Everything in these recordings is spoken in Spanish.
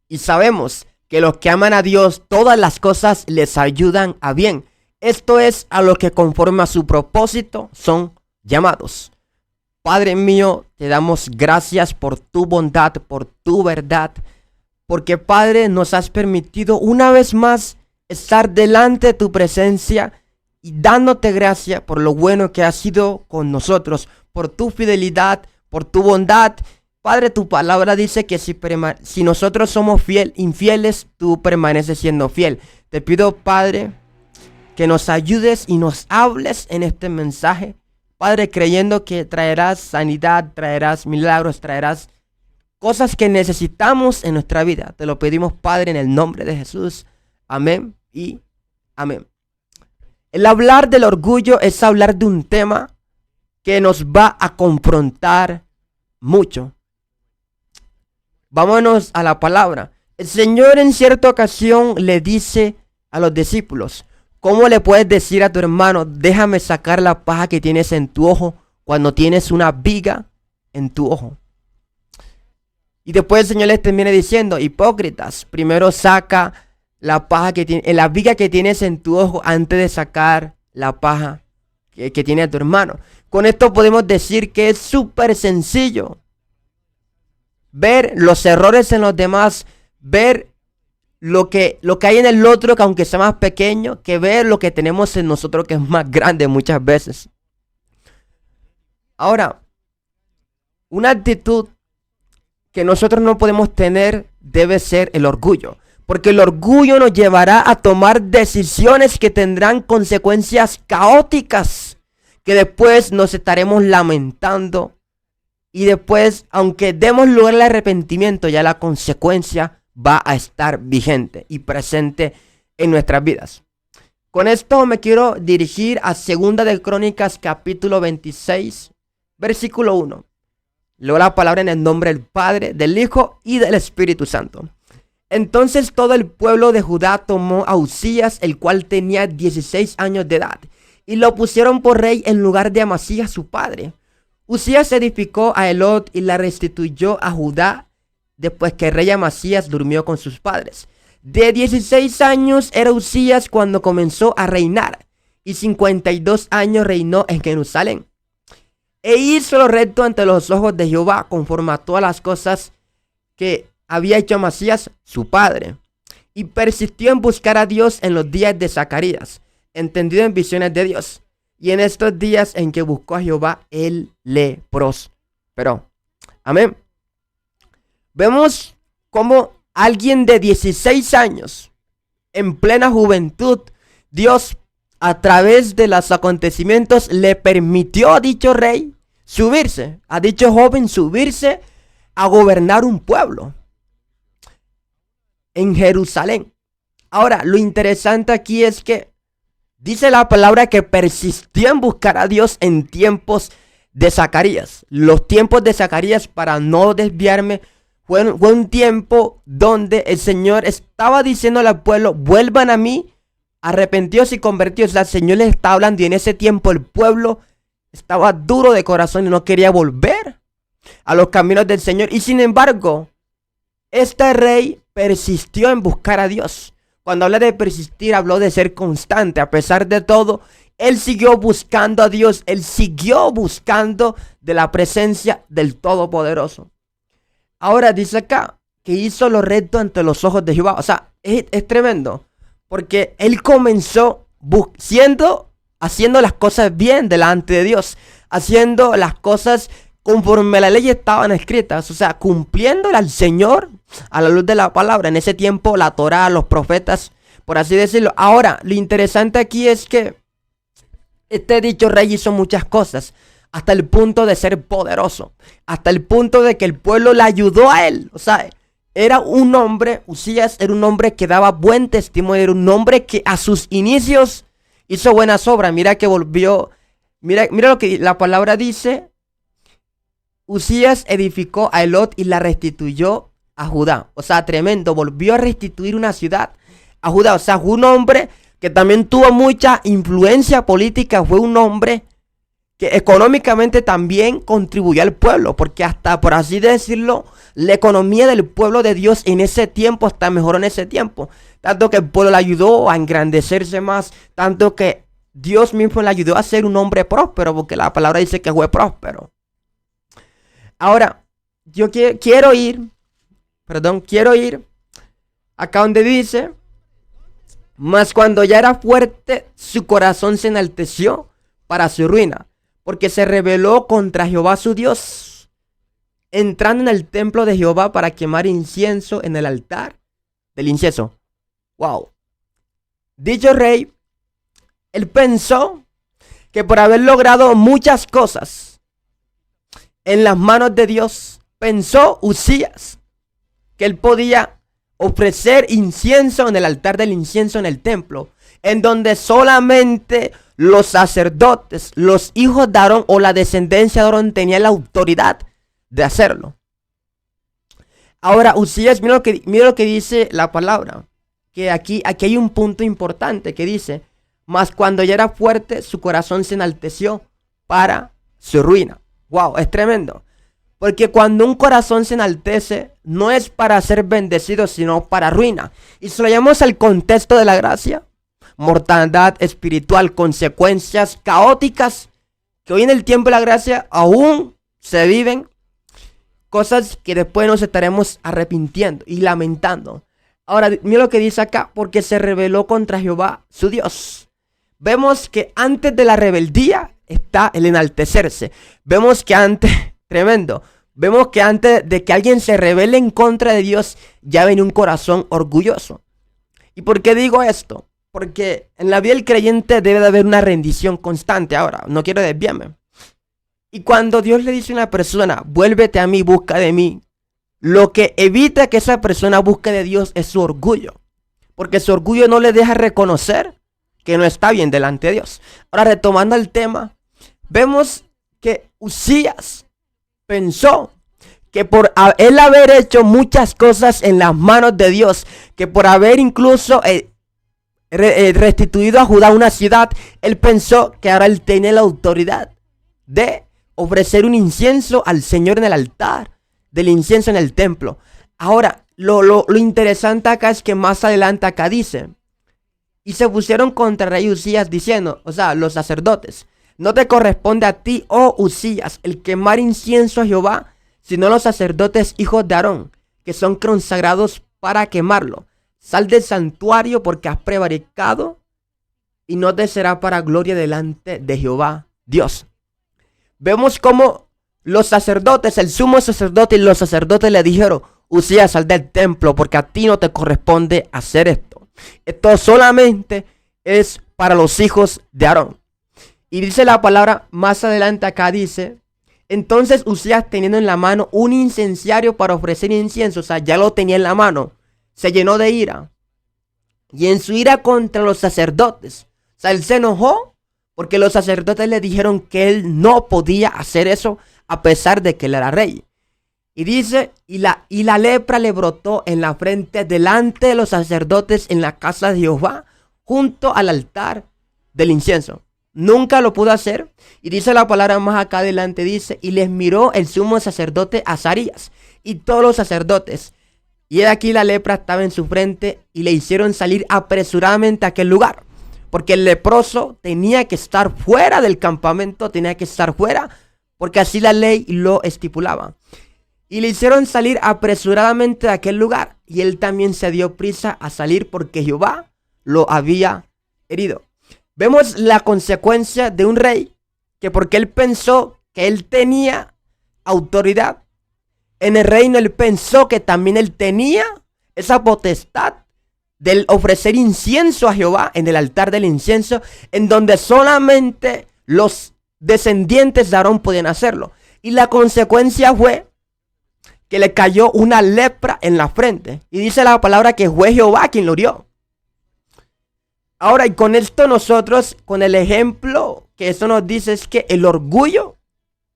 Y sabemos que los que aman a Dios, todas las cosas les ayudan a bien. Esto es a lo que conforme a su propósito son llamados. Padre mío, te damos gracias por tu bondad, por tu verdad. Porque Padre, nos has permitido una vez más estar delante de tu presencia y dándote gracias por lo bueno que has sido con nosotros, por tu fidelidad, por tu bondad. Padre, tu palabra dice que si nosotros somos infieles, tú permaneces siendo fiel. Te pido, Padre, que nos ayudes y nos hables en este mensaje. Padre, creyendo que traerás sanidad, traerás milagros, traerás cosas que necesitamos en nuestra vida. Te lo pedimos, Padre, en el nombre de Jesús. Amén y amén. El hablar del orgullo es hablar de un tema que nos va a confrontar mucho. Vámonos a la palabra. El Señor en cierta ocasión le dice a los discípulos: ¿cómo le puedes decir a tu hermano, déjame sacar la paja que tienes en tu ojo, cuando tienes una viga en tu ojo? Y después el Señor les termina diciendo: hipócritas, primero saca la paja la viga que tienes en tu ojo antes de sacar la paja que tiene tu hermano. Con esto podemos decir que es súper sencillo ver los errores en los demás, ver lo que hay en el otro, que aunque sea más pequeño, que ver lo que tenemos en nosotros, que es más grande muchas veces. Ahora, una actitud que nosotros no podemos tener debe ser el orgullo, porque el orgullo nos llevará a tomar decisiones que tendrán consecuencias caóticas, que después nos estaremos lamentando. Y después, aunque demos lugar al arrepentimiento, ya la consecuencia va a estar vigente y presente en nuestras vidas. Con esto me quiero dirigir a 2 de Crónicas, capítulo 26, versículo 1. Leo la palabra en el nombre del Padre, del Hijo y del Espíritu Santo. Entonces todo el pueblo de Judá tomó a Uzías, el cual tenía 16 años de edad, y lo pusieron por rey en lugar de Amasías su padre. Uzías edificó a Elot y la restituyó a Judá después que el rey Amasías durmió con sus padres. De 16 años era Uzías cuando comenzó a reinar, y 52 años reinó en Jerusalén. E hizo lo recto ante los ojos de Jehová, conforme a todas las cosas que había hecho Amasías su padre. Y persistió en buscar a Dios en los días de Zacarías, entendido en visiones de Dios. Y en estos días en que buscó a Jehová, él le prosperó. Amén. Vemos cómo alguien de 16 años, en plena juventud, Dios a través de los acontecimientos le permitió a dicho rey subirse, a dicho joven subirse a gobernar un pueblo en Jerusalén. Ahora, lo interesante aquí es que dice la palabra que persistió en buscar a Dios en tiempos de Zacarías. Los tiempos de Zacarías, para no desviarme, fue un tiempo donde el Señor estaba diciendo al pueblo: vuelvan a mí, arrepentidos y convertidos. O sea, el Señor les está hablando, y en ese tiempo el pueblo estaba duro de corazón y no quería volver a los caminos del Señor. Y sin embargo, este rey persistió en buscar a Dios. Cuando habla de persistir, habló de ser constante. A pesar de todo, él siguió buscando a Dios. Él siguió buscando de la presencia del Todopoderoso. Ahora dice acá que hizo lo recto ante los ojos de Jehová. O sea, es tremendo, porque él comenzó haciendo las cosas bien delante de Dios, haciendo las cosas conforme la ley estaban escritas, o sea, cumpliéndole al Señor a la luz de la palabra. En ese tiempo la Torá, los profetas, por así decirlo. Ahora, lo interesante aquí es que este dicho rey hizo muchas cosas, hasta el punto de ser poderoso, hasta el punto de que el pueblo le ayudó a él. O sea, era un hombre, Uzías era un hombre que daba buen testimonio, era un hombre que a sus inicios hizo buenas obras. Mira que volvió, mira lo que la palabra dice: Uzías edificó a Elot y la restituyó a Judá. O sea, tremendo, volvió a restituir una ciudad a Judá. O sea, fue un hombre que también tuvo mucha influencia política, fue un hombre que económicamente también contribuyó al pueblo, porque hasta, por así decirlo, la economía del pueblo de Dios en ese tiempo hasta mejoró en ese tiempo. Tanto que el pueblo le ayudó a engrandecerse más, tanto que Dios mismo le ayudó a ser un hombre próspero, porque la palabra dice que fue próspero. Ahora, yo quiero ir acá donde dice, mas cuando ya era fuerte, su corazón se enalteció para su ruina, porque se rebeló contra Jehová su Dios, entrando en el templo de Jehová para quemar incienso en el altar del incienso. Wow. Dicho rey, él pensó que por haber logrado muchas cosas en las manos de Dios, pensó Uzías que él podía ofrecer incienso en el altar del incienso en el templo, en donde solamente los sacerdotes, los hijos de Aarón o la descendencia de Aarón tenían la autoridad de hacerlo. Ahora, Uzías, mira lo que dice la palabra, que aquí hay un punto importante que dice, mas cuando ya era fuerte, su corazón se enalteció para su ruina. Wow, es tremendo. Porque cuando un corazón se enaltece, no es para ser bendecido, sino para ruina. Y si lo llamamos al contexto de la gracia, mortandad espiritual, consecuencias caóticas, que hoy en el tiempo de la gracia aún se viven, cosas que después nos estaremos arrepintiendo y lamentando. Ahora, mira lo que dice acá, porque se rebeló contra Jehová, su Dios. Vemos que antes de la rebeldía está el enaltecerse. Vemos que antes... Tremendo. Vemos que antes de que alguien se rebele en contra de Dios, ya viene un corazón orgulloso. ¿Y por qué digo esto? Porque en la vida del creyente debe de haber una rendición constante. Ahora, no quiero desviarme. Y cuando Dios le dice a una persona, vuélvete a mí, busca de mí, lo que evita que esa persona busque de Dios es su orgullo. Porque su orgullo no le deja reconocer que no está bien delante de Dios. Ahora, retomando el tema, vemos que Uzías pensó que por él haber hecho muchas cosas en las manos de Dios, que por haber incluso restituido a Judá una ciudad, él pensó que ahora él tenía la autoridad de ofrecer un incienso al Señor en el altar del incienso en el templo. Ahora, lo interesante acá es que más adelante acá dice, y se pusieron contra el rey Uzías diciendo, o sea, los sacerdotes, no te corresponde a ti, oh Uzías, el quemar incienso a Jehová, sino los sacerdotes hijos de Aarón, que son consagrados para quemarlo. Sal del santuario porque has prevaricado y no te será para gloria delante de Jehová Dios. Vemos cómo los sacerdotes, el sumo sacerdote y los sacerdotes le dijeron, Uzías, sal del templo porque a ti no te corresponde hacer esto. Esto solamente es para los hijos de Aarón. Y dice la palabra más adelante acá, dice, entonces Uzías teniendo en la mano un incenciario para ofrecer incienso, o sea, ya lo tenía en la mano, se llenó de ira. Y en su ira contra los sacerdotes, o sea, él se enojó porque los sacerdotes le dijeron que él no podía hacer eso a pesar de que él era rey. Y dice, y la lepra le brotó en la frente delante de los sacerdotes en la casa de Jehová, junto al altar del incienso. Nunca lo pudo hacer. Y dice la palabra más acá adelante, dice, y les miró el sumo sacerdote Azarías y todos los sacerdotes. Y he aquí la lepra estaba en su frente y le hicieron salir apresuradamente a aquel lugar. Porque el leproso tenía que estar fuera del campamento, tenía que estar fuera, porque así la ley lo estipulaba. Y le hicieron salir apresuradamente de aquel lugar. Y él también se dio prisa a salir porque Jehová lo había herido. Vemos la consecuencia de un rey que porque él pensó que él tenía autoridad en el reino, él pensó que también él tenía esa potestad de ofrecer incienso a Jehová en el altar del incienso, en donde solamente los descendientes de Aarón podían hacerlo. Y la consecuencia fue que le cayó una lepra en la frente. Y dice la palabra que fue Jehová quien lo hirió. Ahora, y con esto nosotros, con el ejemplo que esto nos dice, es que el orgullo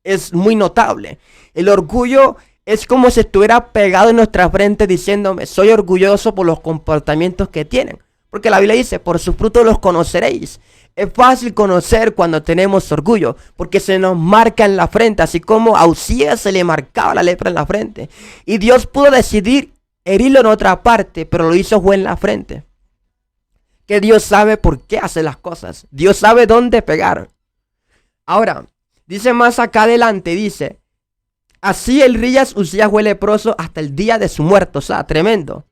es muy notable. El orgullo es como si estuviera pegado en nuestra frente diciéndome, soy orgulloso por los comportamientos que tienen. Porque la Biblia dice, por sus frutos los conoceréis. Es fácil conocer cuando tenemos orgullo, porque se nos marca en la frente, así como a Usías se le marcaba la lepra en la frente. Y Dios pudo decidir herirlo en otra parte, pero lo hizo fue en la frente. Que Dios sabe por qué hace las cosas. Dios sabe dónde pegar. Ahora, dice más acá adelante, dice, así el rey Usías fue leproso hasta el día de su muerte, o sea, tremendo.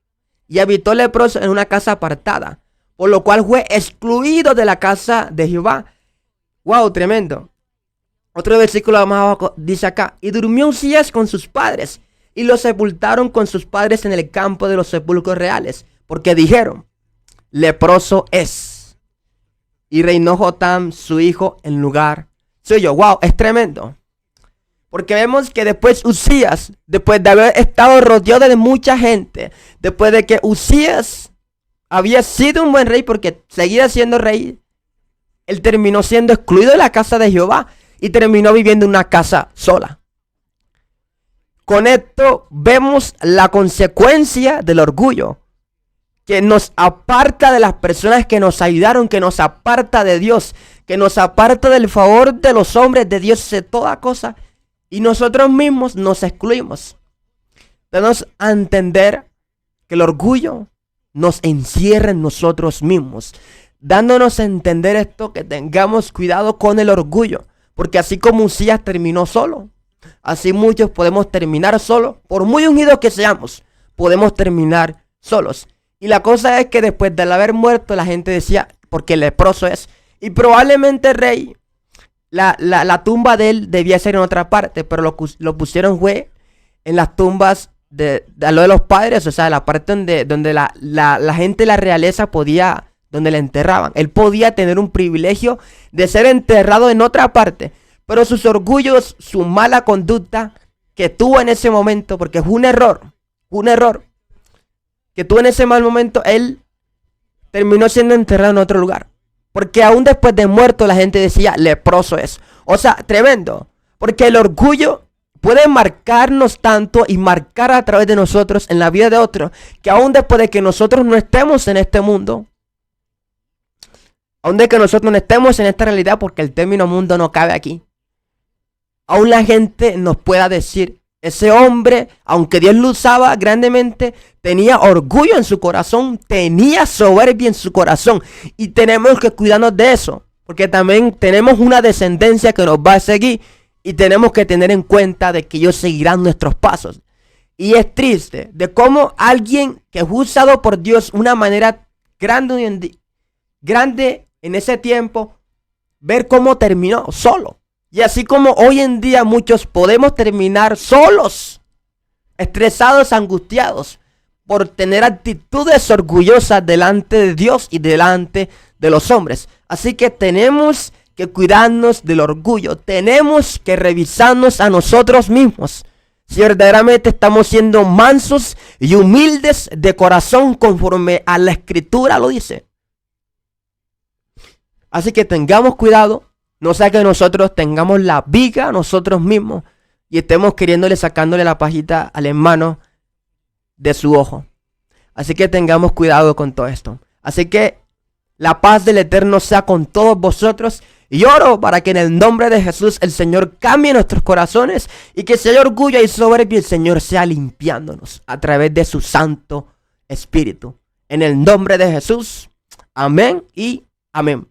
Y habitó leproso en una casa apartada, por lo cual fue excluido de la casa de Jehová. Wow, tremendo. Otro versículo más abajo dice acá, y durmió Usías con sus padres, y lo sepultaron con sus padres en el campo de los sepulcros reales, porque dijeron, leproso es. Y reinó Jotam, su hijo, en lugar suyo. Wow, es tremendo. Porque vemos que después Usías, después de haber estado rodeado de mucha gente, después de que Usías había sido un buen rey porque seguía siendo rey, él terminó siendo excluido de la casa de Jehová y terminó viviendo en una casa sola. Con esto vemos la consecuencia del orgullo, que nos aparta de las personas que nos ayudaron, que nos aparta de Dios, que nos aparta del favor de los hombres, de Dios, de toda cosa, y nosotros mismos nos excluimos. Tenemos a entender que el orgullo nos encierra en nosotros mismos, dándonos a entender esto, que tengamos cuidado con el orgullo, porque así como Usías terminó solo, así muchos podemos terminar solos. Por muy unidos que seamos, podemos terminar solos. Y la cosa es que después de haber muerto, la gente decía, porque leproso es. Y probablemente el rey, la tumba de él debía ser en otra parte, pero lo pusieron fue en las tumbas de lo de los padres, o sea, la parte donde la gente de la realeza podía, donde le enterraban. Él podía tener un privilegio de ser enterrado en otra parte, pero sus orgullos, su mala conducta que tuvo en ese momento, porque fue un error que tuvo en ese mal momento, él terminó siendo enterrado en otro lugar. Porque aún después de muerto la gente decía, leproso es. O sea, tremendo. Porque el orgullo puede marcarnos tanto y marcar a través de nosotros en la vida de otros, que aún después de que nosotros no estemos en este mundo, aún de que nosotros no estemos en esta realidad, porque el término mundo no cabe aquí, aún la gente nos pueda decir, ese hombre, aunque Dios lo usaba grandemente, tenía orgullo en su corazón, tenía soberbia en su corazón. Y tenemos que cuidarnos de eso, porque también tenemos una descendencia que nos va a seguir y tenemos que tener en cuenta de que ellos seguirán nuestros pasos. Y es triste de cómo alguien que fue usado por Dios una manera grande en ese tiempo, ver cómo terminó solo. Y así como hoy en día muchos podemos terminar solos, estresados, angustiados, por tener actitudes orgullosas delante de Dios y delante de los hombres. Así que tenemos que cuidarnos del orgullo, tenemos que revisarnos a nosotros mismos, si verdaderamente estamos siendo mansos y humildes de corazón conforme a la Escritura lo dice. Así que tengamos cuidado. No sea que nosotros tengamos la viga nosotros mismos y estemos sacándole la pajita al hermano de su ojo. Así que tengamos cuidado con todo esto. Así que la paz del Eterno sea con todos vosotros. Y oro para que en el nombre de Jesús el Señor cambie nuestros corazones y que si hay orgullo y soberbia, el Señor sea limpiándonos a través de su Santo Espíritu. En el nombre de Jesús. Amén y amén.